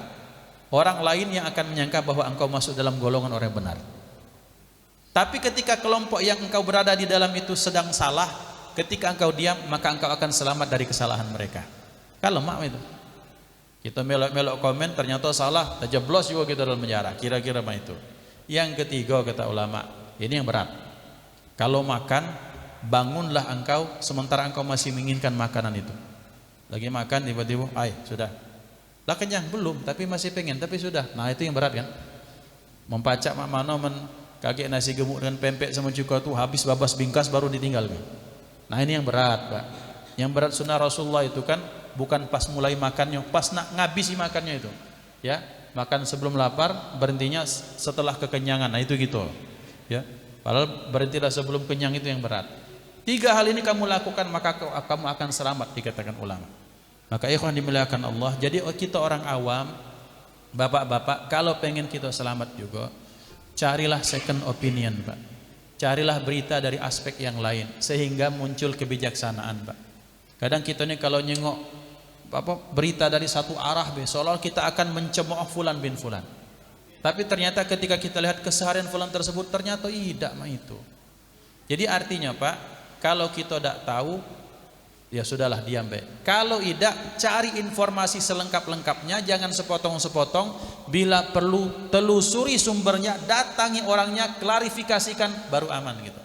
orang lain yang akan menyangka bahwa engkau masuk dalam golongan orang yang benar. Tapi ketika kelompok yang engkau berada di dalam itu sedang salah, ketika engkau diam, maka engkau akan selamat dari kesalahan mereka. Kalau mak itu kita melok komen ternyata salah, terjeblos juga kita dalam penjara. Kira-kira mah itu. Yang ketiga kata ulama, ini yang berat. Kalau makan, bangunlah engkau sementara engkau masih menginginkan makanan itu. Lagi makan tiba-tiba, sudah. Lah kenyang belum, tapi masih pengen, tapi sudah. Nah itu yang berat kan. Mempacak mak mano kakek nasi gemuk dengan pempek sama cuka tuh habis babas bingkas baru ditinggalkan. Nah ini yang berat Pak. Yang berat sunnah Rasulullah itu kan bukan pas mulai makannya, pas nak ngabisi makannya itu. Ya, makan sebelum lapar, berhentinya setelah kekenyangan. Nah itu gitu. Ya. Padahal berhentilah sebelum kenyang itu yang berat. 3 hal ini kamu lakukan maka kamu akan selamat dikatakan ulama. Maka ikhwan dimuliakan Allah, jadi kita orang awam, bapak-bapak, kalau pengen kita selamat juga, carilah second opinion Pak. Carilah berita dari aspek yang lain sehingga muncul kebijaksanaan Pak. Kadang kita ini kalau nyengok berita dari satu arah seolah kita akan mencemooh fulan bin fulan. Tapi ternyata ketika kita lihat keseharian fulan tersebut ternyata tidak mah itu. Jadi artinya Pak, kalau kita tidak tahu ya sudahlah diam baik. Kalau tidak, cari informasi selengkap-lengkapnya, jangan sepotong-sepotong. Bila perlu telusuri sumbernya, datangi orangnya, klarifikasikan, baru aman gitu.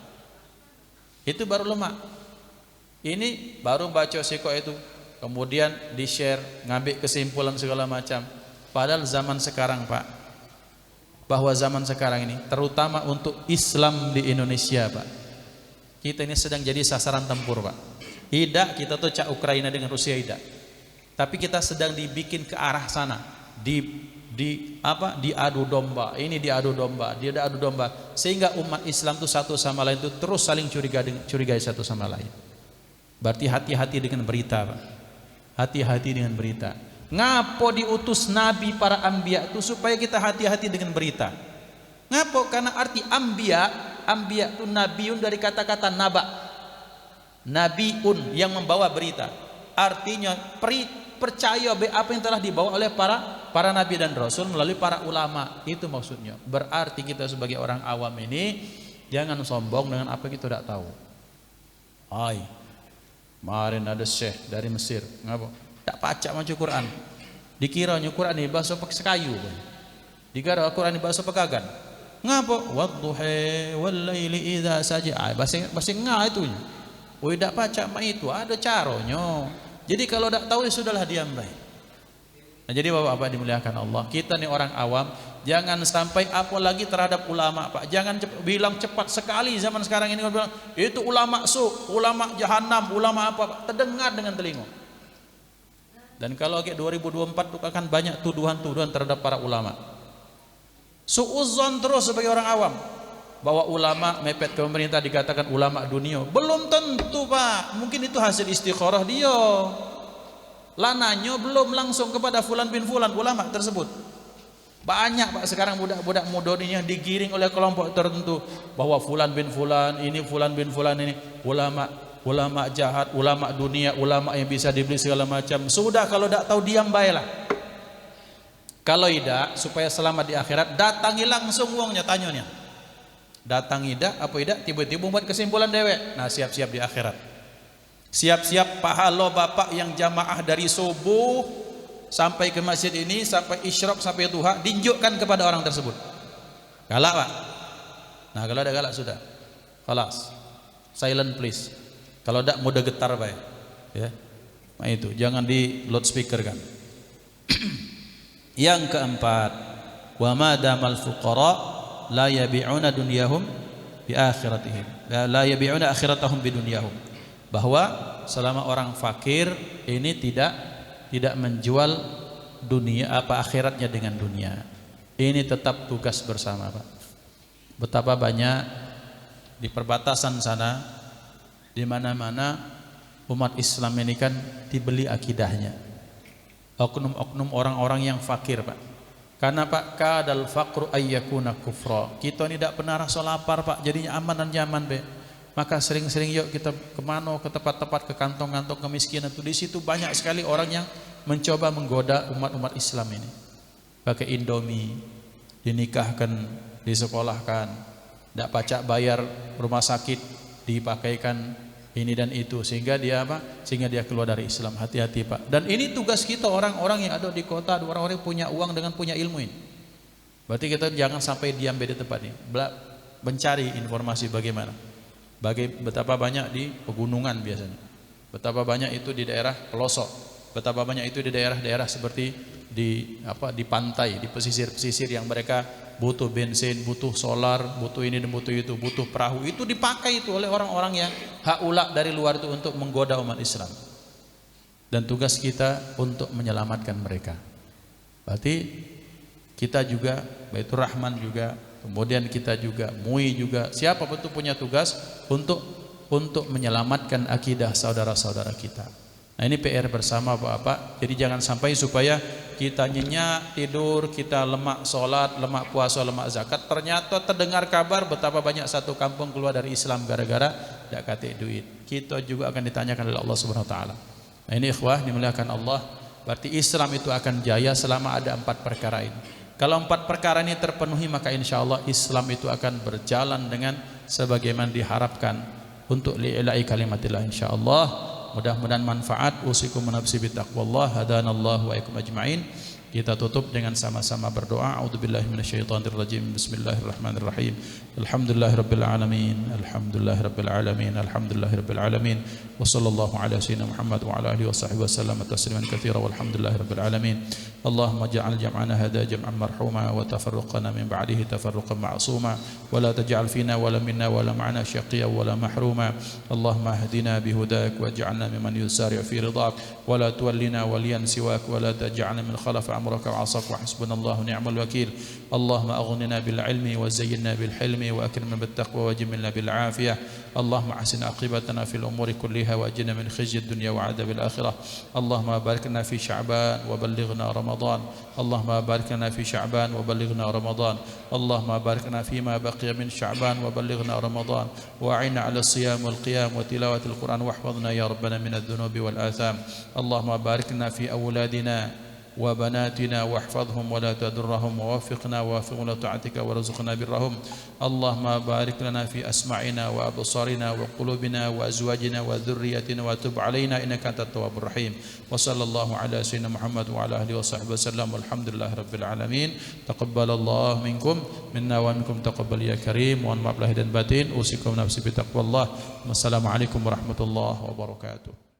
Itu baru lemah. Ini baru baca siko itu, kemudian di-share, ngambil kesimpulan segala macam. Padahal zaman sekarang Pak, bahwa zaman sekarang ini terutama untuk Islam di Indonesia Pak, kita ini sedang jadi sasaran tempur Pak. Tidak, kita tuh cak Ukraina dengan Rusia tidak. Tapi kita sedang dibikin ke arah sana. Diadu domba. Ini diadu domba, dia diadu domba. Sehingga umat Islam tuh satu sama lain tuh terus saling curigai satu sama lain. Berarti hati-hati dengan berita, Pak. Hati-hati dengan berita. Ngapo diutus nabi para anbiya itu supaya kita hati-hati dengan berita. Ngapo? Karena arti anbiya itu nabiun dari kata-kata naba. Nabiun yang membawa berita, artinya percaya apa yang telah dibawa oleh para nabi dan rasul melalui para ulama. Itu maksudnya. Berarti kita sebagai orang awam ini jangan sombong dengan apa yang kita tidak tahu. Kemarin ada syekh dari Mesir, ngapa? Tak pacak baca Quran. Dikiranya Quran ini bahasa pakai sekayu. Dikira Quran ini bahasa pegagan. Ngapa? Wadduha wal laili idza saja. Bahasa itu. Oh, tidak baca mak itu ada caranya. Jadi kalau tidak tahu ya sudahlah diam baik. Nah, jadi Bapak-bapak dimuliakan Allah, kita nih orang awam jangan sampai apalagi terhadap ulama, Pak. Jangan bilang cepat sekali zaman sekarang ini bilang itu ulama ulama jahanam, ulama apa, Pak. Terdengar dengan telinga. Dan kalau kayak 2024 itu akan banyak tuduhan-tuduhan terhadap para ulama. Suudzon terus sebagai orang awam bahwa ulama mepet ke pemerintah dikatakan ulama dunia. Belum tentu, Pak. Mungkin itu hasil istikharah dia. Lananya belum langsung kepada fulan bin fulan ulama tersebut. Banyak, Pak, sekarang budak-budak muda ini yang digiring oleh kelompok tertentu bahwa fulan bin fulan ini ulama jahat, ulama dunia, ulama yang bisa dibeli segala macam. Sudah, kalau tidak tahu diam baiklah. Kalau tidak, supaya selamat di akhirat, datangi langsung uangnya, tanyanya. Datangi dak apa tidak, tiba-tiba buat kesimpulan dewek. Nah, siap-siap di akhirat. Siap-siap pahala bapak yang jamaah dari subuh sampai ke masjid ini, sampai isyraq, sampai duha, dinjukkan kepada orang tersebut. Galak, Pak. Nah, kalau ada galak sudah. Khalas. Silent please. Kalau tidak mudah getar, Pak. Ya. Nah, itu jangan di loudspeaker kan. Yang keempat, wa madamal fuqara la yabi'una dunyahum bi akhiratihim. La yabi'una akhiratahum bi dunyahum. Bahwa selama orang fakir ini tidak menjual dunia apa akhiratnya dengan dunia. Ini tetap tugas bersama, Pak. Betapa banyak di perbatasan sana, di mana-mana umat Islam ini kan dibeli akidahnya. Oknum-oknum orang-orang yang fakir, Pak. Karena, Pak, kadal faqru ayyakuna kufra. Kita ini tidak pernah rasa lapar, Pak. Jadinya aman dan nyaman, Be. Maka sering-sering yuk kita kemana, ke tempat-tempat, ke kantong-kantong kemiskinan itu. Di situ banyak sekali orang yang mencoba menggoda umat-umat Islam ini. Pakai Indomie, dinikahkan, disekolahkan, tidak pacak bayar rumah sakit, dipakaikan ini dan itu, sehingga dia apa? Sehingga dia keluar dari Islam. Hati-hati, Pak. Dan ini tugas kita orang-orang yang ada di kota, orang-orang yang punya uang dengan punya ilmu ini. Berarti kita jangan sampai diam di tempat ini. Mencari informasi bagaimana. Betapa banyak di pegunungan biasanya, betapa banyak itu di daerah pelosok, betapa banyak itu di daerah-daerah seperti di pantai, di pesisir-pesisir yang mereka butuh bensin, butuh solar, butuh ini dan butuh itu, butuh perahu, itu dipakai itu oleh orang-orang yang haula dari luar itu untuk menggoda umat Islam. Dan tugas kita untuk menyelamatkan mereka. Berarti kita juga, Baitur Rahman juga, kemudian kita juga, MUI juga, siapa betul punya tugas untuk menyelamatkan akidah saudara-saudara kita. Nah, ini PR bersama, Bapak. Jadi jangan sampai supaya kita nyenyak tidur, kita lemak sholat, lemak puasa, lemak zakat, ternyata terdengar kabar betapa banyak satu kampung keluar dari Islam gara-gara tidak kasih duit. Kita juga akan ditanyakan oleh Allah Subhanahu wa taala. Nah, ini ikhwah dimuliakan Allah. Berarti Islam itu akan jaya selama ada 4 perkara ini. Kalau 4 perkara ini terpenuhi, maka insya Allah Islam itu akan berjalan dengan sebagaimana diharapkan untuk li'ilai kalimatillah insya Allah. Mudah-mudahan manfaat. Usikum nafsi bitaqwallah. Hadanallahu wa ikum ajma'in. Kita tutup dengan sama-sama berdoa. A'udzubillahi minasyaitonirrajim. Bismillahirrahmanirrahim. Alhamdulillahirabbil alamin. Alhamdulillahirabbil alamin. Alhamdulillahirabbil alamin. Wa sallallahu ala sayyidina Muhammad wa ala alihi wa sahbihi wasallam tasliman katsira walhamdulillahirabbil alamin. Allahumma ja'al jam'ana hadha jam'an marhuma wa tafarruqana min ba'dihi tafarruqan ma'suma wa la taj'al fina wa la minna wa la ma'ana shaqiyyan wa la mahruma. Allahumma hdina bihudak waj'alna mimman yusari'u fi ridak wa la tuwallina waliyan siwak wa la taj'alna min khalafa amraka wa 'asak wa hasbunallahu ni'mal wakeel. Allahumma aghnina bil 'ilmi wa zayyinna bil hilmi wa akrimna bit taqwa wa jmilna bil 'afiyah. Allahumma ahsin aqibatana fil umuri kulliha wa ajirna min khizyi ad-dunya wa 'adzabil akhirah. Allahumma barik lana fi Sya'ban wa ballighna Ramadan. اللهم بارك لنا في شعبان وبلغنا رمضان. اللهم بارك لنا فيما بقي من شعبان وبلغنا رمضان. وأعنا على الصيام والقيام وتلاوة القرآن واحفظنا يا ربنا من الذنوب والآثام. اللهم بارك لنا في أولادنا وبناتنا واحفظهم ولا تضرهم ووفقنا ووفقنا طاعتك وارزقنا برهم اللهم بارك لنا في أسماعنا وأبصارنا وقلوبنا وأزواجنا وذريتنا وتب علينا إنك أنت التواب الرحيم وصلى الله على سيدنا محمد وعلى آله وصحبه وسلم والحمد لله رب العالمين تقبل الله منكم منا ومنكم تقبل يا كريم mohon maaf lahir dan batin usikum nafsi bitaqwallah wassalamu alaikum warahmatullahi wabarakatuh.